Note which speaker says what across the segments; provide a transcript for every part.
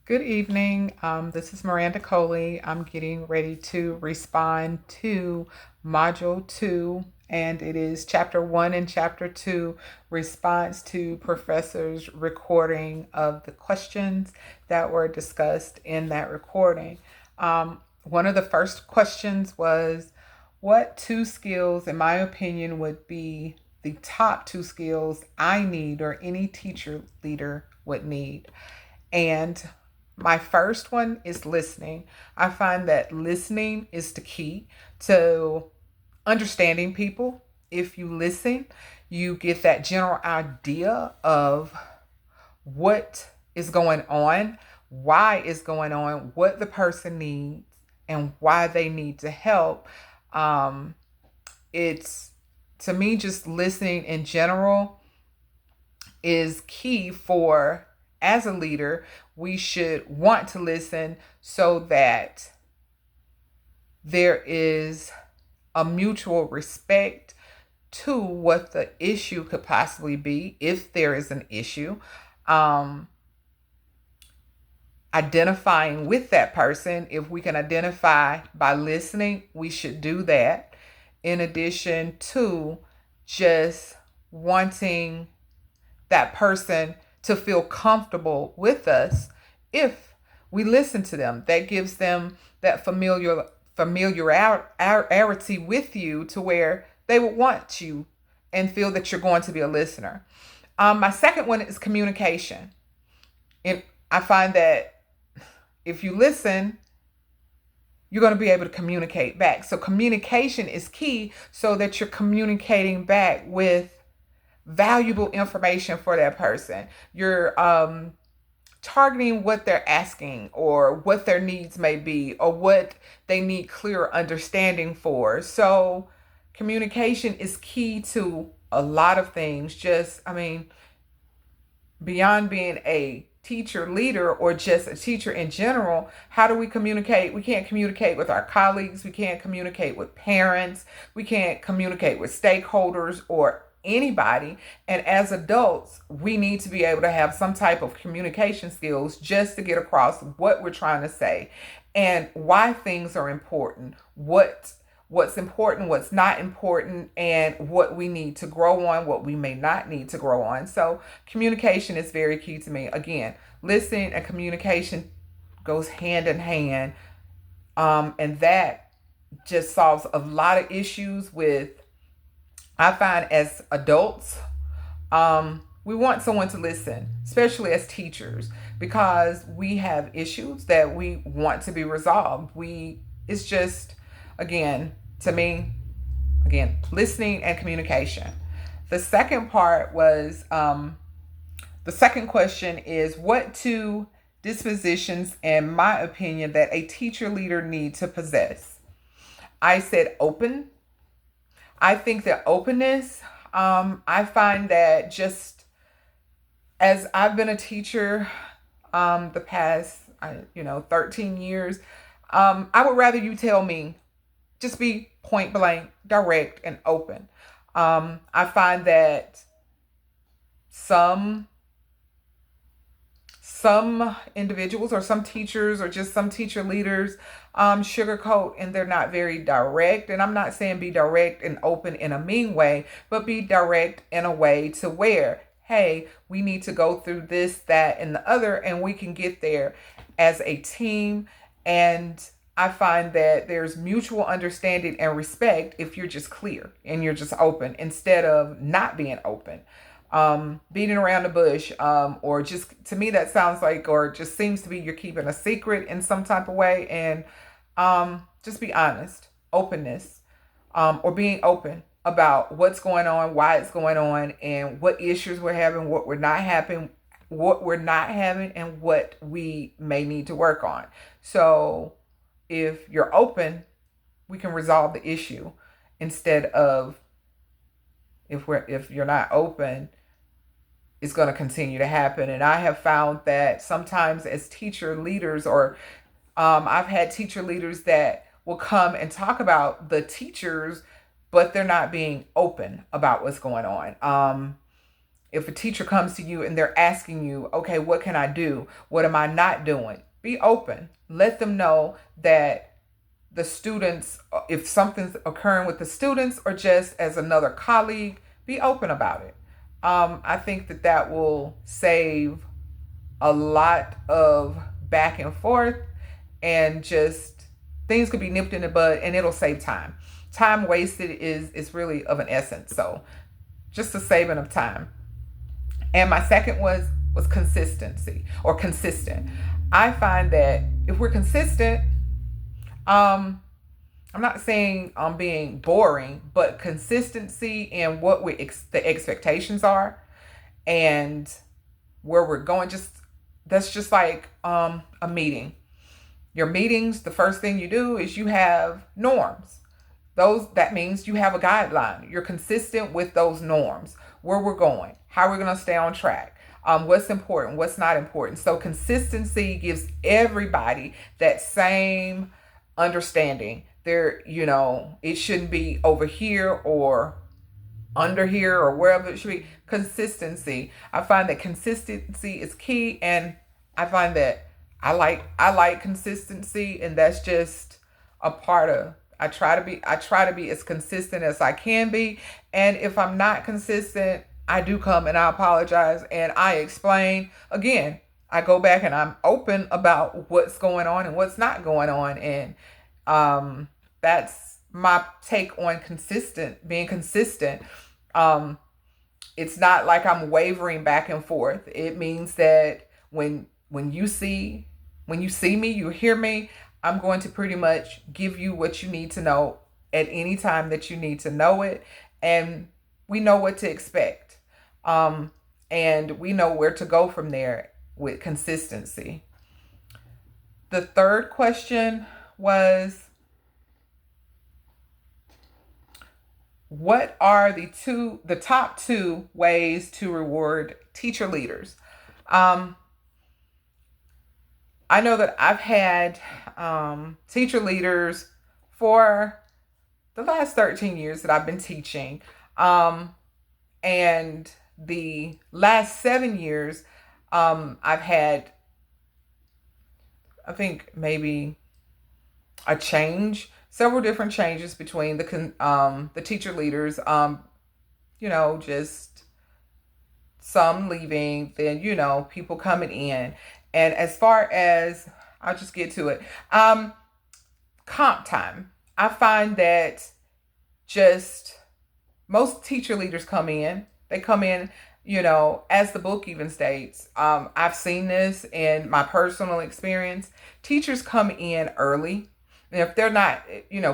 Speaker 1: Good evening. This is Miranda Coley. I'm getting ready to respond to Module 2, and it is Chapter 1 and Chapter 2 response to Professor's recording of the questions that were discussed in that recording. One of the first questions was, what two skills, in my opinion, would be the top two skills I need or any teacher leader would need? And my first one is listening. I find that listening is the key to understanding people. If you listen, you get that general idea of what is going on, why it's going on, what the person needs, and why they need to help. Um, it's to me, just listening in general is key for, as a leader, we should want to listen so that there is a mutual respect to what the issue could possibly be, if there is an issue. Um, Identifying with that person, if we can identify by listening, we should do that. In addition to just wanting that person to feel comfortable with us if we listen to them. That gives them that familiarity with you to where they would want you and feel that you're going to be a listener. My second one is communication. And I find that if you listen, you're going to be able to communicate back. So communication is key so that you're communicating back with valuable information for that person. You're targeting what they're asking or what their needs may be or what they need clear understanding for. So communication is key to a lot of things. Beyond being a teacher leader or just a teacher in general, how do we communicate? We can't communicate with our colleagues, we can't communicate with parents, we can't communicate with stakeholders or anybody. And as adults, we need to be able to have some type of communication skills just to get across what we're trying to say and why things are important, what's important, what's not important, and what we need to grow on, what we may not need to grow on. So communication is very key to me. Again, listening and communication goes hand in hand. And that just solves a lot of issues with, I find, as adults, we want someone to listen, especially as teachers, because we have issues that we want to be resolved. It's just, again, to me, again, listening and communication. The second part was, the second question is, what two dispositions, in my opinion, that a teacher leader need to possess? I said open. I think that openness, I find that just as I've been a teacher the past, 13 years, I would rather you tell me, just be point blank, direct, and open. I find that some some individuals or some teachers or just some teacher leaders sugarcoat, and they're not very direct. And I'm not saying be direct and open in a mean way, but be direct in a way to where, hey, we need to go through this, that, and the other, and we can get there as a team. And I find that there's mutual understanding and respect if you're just clear and you're just open instead of not being open, beating around the bush, or just, to me, that sounds like, or just seems to be, you're keeping a secret in some type of way. And just be honest, openness, or being open about what's going on, why it's going on, and what issues we're having, what we're not having, and what we may need to work on. So if you're open, we can resolve the issue instead of, if you're not open, it's going to continue to happen. And I have found that sometimes as teacher leaders, or I've had teacher leaders that will come and talk about the teachers, but they're not being open about what's going on. If a teacher comes to you and they're asking you, okay, what can I do? What am I not doing? Be open. Let them know that the students, if something's occurring with the students or just as another colleague, be open about it. I think that that will save a lot of back and forth, and just things could be nipped in the bud, and it'll save time. Time wasted is really of an essence. So just a saving of time. And my second was consistency or consistent. I find that if we're consistent, um, I'm not saying I'm being boring, but consistency in what the expectations are and where we're going. Just that's just like a meeting. Your meetings, the first thing you do is you have norms. Those that means you have a guideline. You're consistent with those norms, where we're going, how we're going to stay on track, what's important, what's not important. So consistency gives everybody that same understanding. There, it shouldn't be over here or under here or wherever it should be. Consistency. I find that consistency is key, and I find that I like consistency, and that's just a part of. I try to be as consistent as I can be, and if I'm not consistent, I do come and I apologize and I explain again. I go back and I'm open about what's going on and what's not going on, and that's my take on being consistent. Um, it's not like I'm wavering back and forth. It means that when you see me, you hear me, I'm going to pretty much give you what you need to know at any time that you need to know it, and we know what to expect. Um, and we know where to go from there with consistency. The third question was, what are the top two ways to reward teacher leaders? Um, I know that I've had teacher leaders for the last 13 years that I've been teaching. Um, and the last 7 years, I've had, I think, maybe a change, several different changes between the teacher leaders. Just some leaving, then people coming in. And as far as, I'll just get to it. Comp time. I find that just most teacher leaders come in. They come in, as the book even states. I've seen this in my personal experience. Teachers come in early, and if they're not,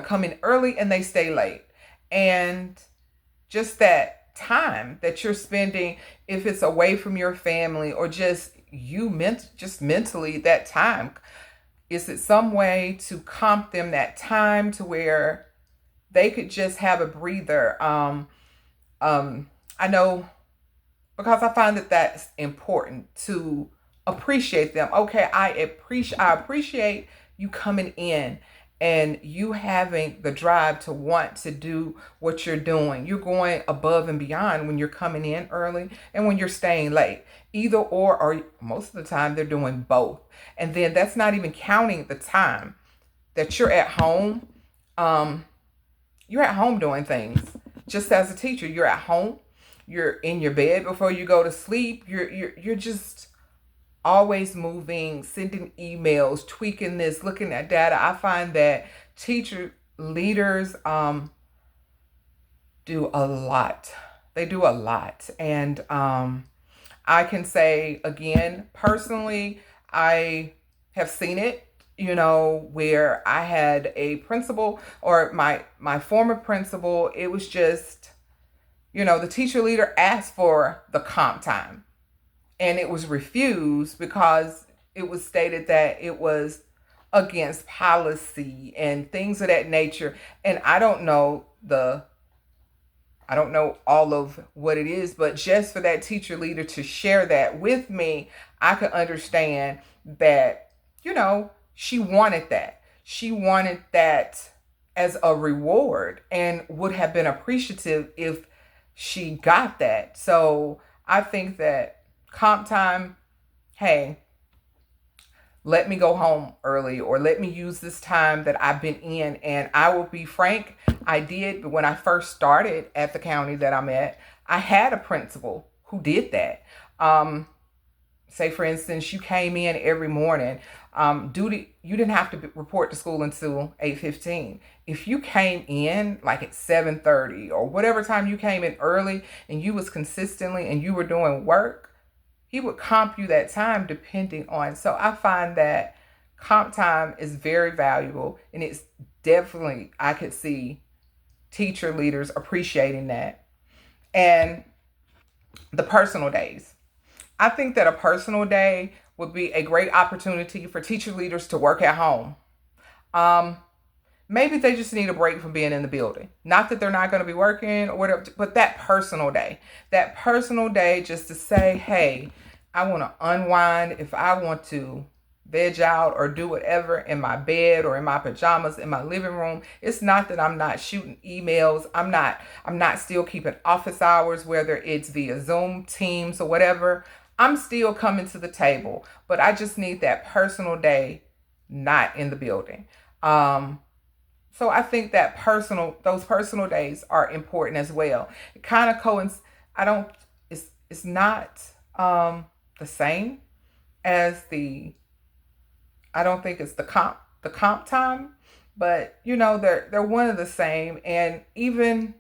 Speaker 1: come in early and they stay late, and just that time that you're spending, if it's away from your family or just just mentally, that time, is it some way to comp them that time to where they could just have a breather? I know, because I find that that's important to appreciate them. Okay, I appreciate you coming in and you having the drive to want to do what you're doing. You're going above and beyond when you're coming in early and when you're staying late. Either or most of the time they're doing both. And then that's not even counting the time that you're at home. You're at home doing things. Just as a teacher, you're at home. You're in your bed before you go to sleep. You're just always moving, sending emails, tweaking this, looking at data. I find that teacher leaders do a lot. They do a lot. And I can say again, personally, I have seen it, where I had a principal, or my former principal. It was just, the teacher leader asked for the comp time, and it was refused because it was stated that it was against policy and things of that nature. And I don't know all of what it is, but just for that teacher leader to share that with me, I could understand that, she wanted that. She wanted that as a reward and would have been appreciative if she got that. So I think that comp time, hey, let me go home early, or let me use this time that I've been in. And I will be frank, I did, but when I first started at the county that I'm at, I had a principal who did that. Um, Say, for instance, you came in every morning. Duty, you didn't have to report to school until 8:15. If you came in like at 7:30 or whatever time you came in early, and you was consistently and you were doing work, he would comp you that time depending on. So I find that comp time is very valuable, and it's definitely, I could see teacher leaders appreciating that. And the personal days, I think that a personal day would be a great opportunity for teacher leaders to work at home. Um, Maybe they just need a break from being in the building. Not that they're not going to be working or whatever, but that personal day just to say, hey, I want to unwind. If I want to veg out or do whatever in my bed or in my pajamas in my living room, it's not that I'm not shooting emails. I'm not still keeping office hours, whether it's via Zoom, Teams, or whatever. I'm still coming to the table, but I just need that personal day not in the building. Um, so I think that those personal days are important as well. It kind of coincides. I don't. It's not the same as the. I don't think it's the comp time, but they're one of the same. And even,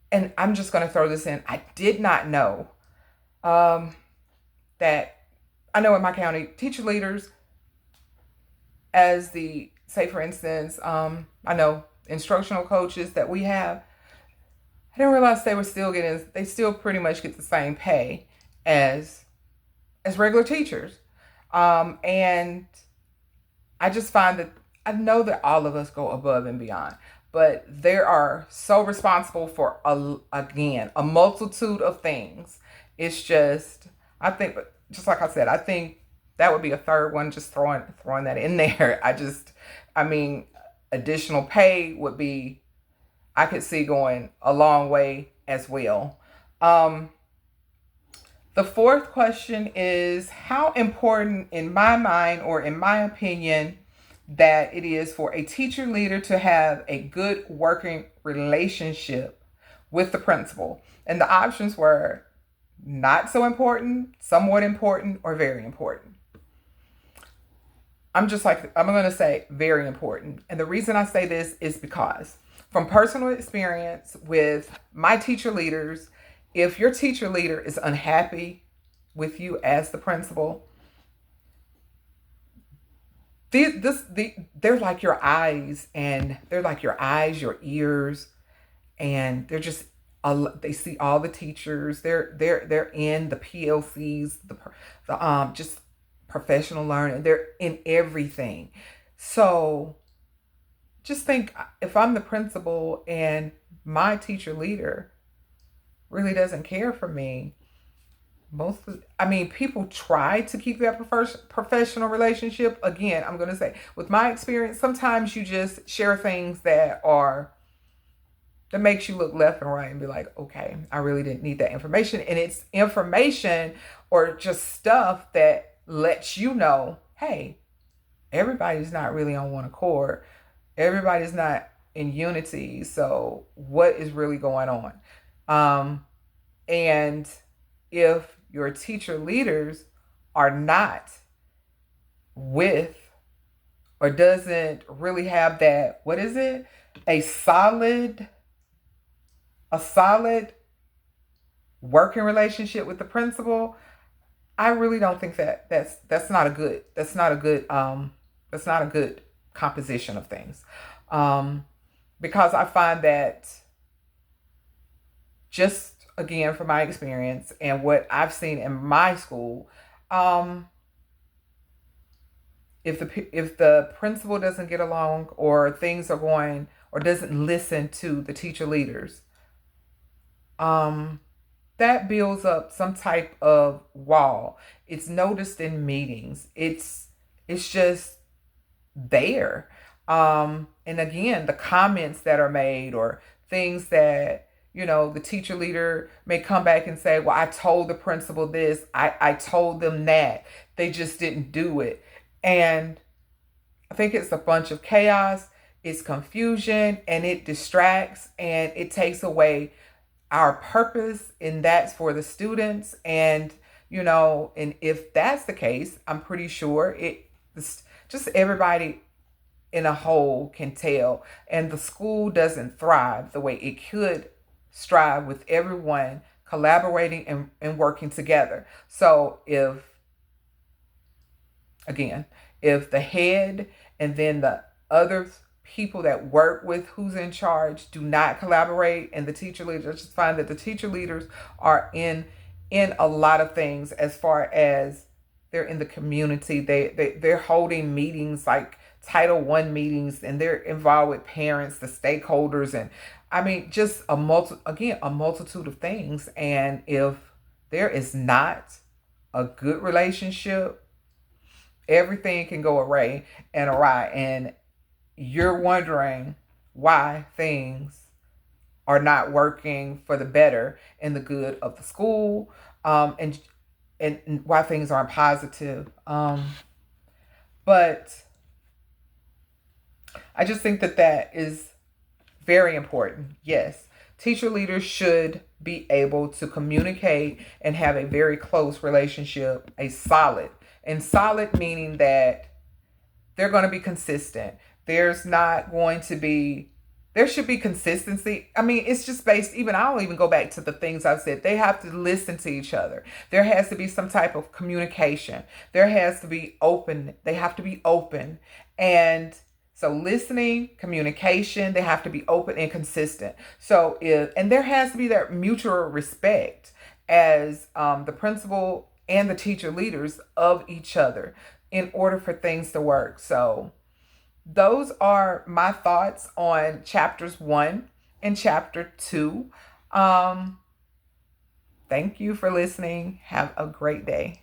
Speaker 1: and I'm just going to throw this in. I did not know um, that. I know in my county, teacher leaders, as the, say for instance, I know instructional coaches that we have, I didn't realize they still pretty much get the same pay as regular teachers. And I just find that, I know that all of us go above and beyond, but they are so responsible for, again, a multitude of things. It's just, I think, just like I said, I think that would be a third one, just throwing that in there. I mean, additional pay would be, I could see going a long way as well. Um, the fourth question is, how important, in my mind or in my opinion, that it is for a teacher leader to have a good working relationship with the principal. And the options were not so important, somewhat important, or very important. I'm going to say very important. And the reason I say this is because, from personal experience with my teacher leaders, if your teacher leader is unhappy with you as the principal, they're like your eyes, and they're like your eyes, your ears, and they're just, they see all the teachers. They're in the PLCs, the just professional learning. They're in everything. So just think, if I'm the principal and my teacher leader really doesn't care for me, I mean, people try to keep that professional relationship. Again, I'm going to say, with my experience, sometimes you just share things that makes you look left and right and be like, okay, I really didn't need that information. And it's information or just stuff that lets you know, hey, everybody's not really on one accord. Everybody's not in unity. So what is really going on? Um, and if your teacher leaders are not with, or doesn't really have that, what is it? A solid working relationship with the principal, I really don't think that's not a good, that's not a good composition of things. Um, because I find that, just again from my experience and what I've seen in my school, um, if the principal doesn't get along, or things are going, or doesn't listen to the teacher leaders, um, that builds up some type of wall. It's noticed in meetings. It's just there. And again, the comments that are made, or things that the teacher leader may come back and say, well, I told the principal this, I told them that. They just didn't do it. And I think it's a bunch of chaos, it's confusion, and it distracts and it takes away our purpose, and that's for the students. And if that's the case, I'm pretty sure just everybody in a whole can tell, and the school doesn't thrive the way it could strive with everyone collaborating and working together. So again, if the head and then the other people that work with who's in charge do not collaborate, and the teacher leaders, just find that the teacher leaders are in a lot of things, as far as they're in the community. They're holding meetings like Title I meetings, and they're involved with parents, the stakeholders, and I mean just a multitude of things. And if there is not a good relationship, everything can go awry, and you're wondering why things are not working for the better and the good of the school, and why things aren't positive. But I just think that that is very important. Yes, teacher leaders should be able to communicate and have a very close relationship, a solid meaning that they're going to be consistent. There's not going to be, there should be consistency. I mean, it's just based, even I'll even go back to the things I've said. They have to listen to each other. There has to be some type of communication. There has to be open. They have to be open. And so listening, communication, they have to be open and consistent. And there has to be that mutual respect as the principal and the teacher leaders of each other in order for things to work. So those are my thoughts on chapters 1 and chapter 2. Thank you for listening. Have a great day.